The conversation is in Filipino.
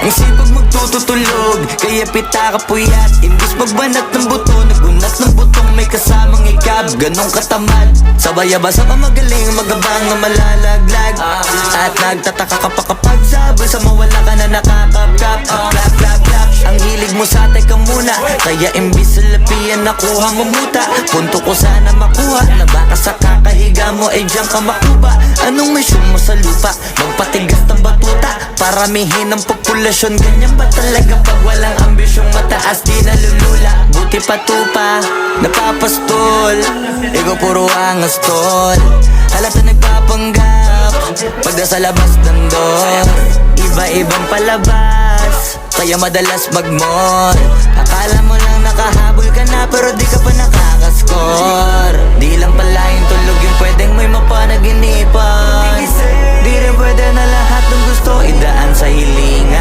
Ang sipag magtututulog, kaya pita ka puyat. Imbis magbanat ng buto, nagunat ng butong may kasamang ikab. Ganong katamad, sabay-abasa ka magaling, magabang na malalaglag. At nagtataka ka pa kapag sabay sa mawala ka na nakakapkap. Clap, clap, clap, ang hilig mo sa teka muna, kaya imbis sa lapian nakuha mo muta. Punto ko sana makuha, na baka sa kakahiga mo ay diyan ka makuba. Anong mission mo sa lupa? Magpatigas ng batuta, paramihin ang populasyon. Ganyan ba talaga pag walang ambisyong mataas? Di nalulula, buti patupa, napapastol. Ikaw puro angas tol, halata nagpapanggap pag nasa labas ng door. Iba-ibang palabas, kaya madalas mag-mall. Akala mo lang nakahabol ka na, pero di ka pa nakakascore. Di lang pala yung tulog yung pwedeng may mapanaginipan. Di rin pwede na lahat ng gusto idaan sa hilingan.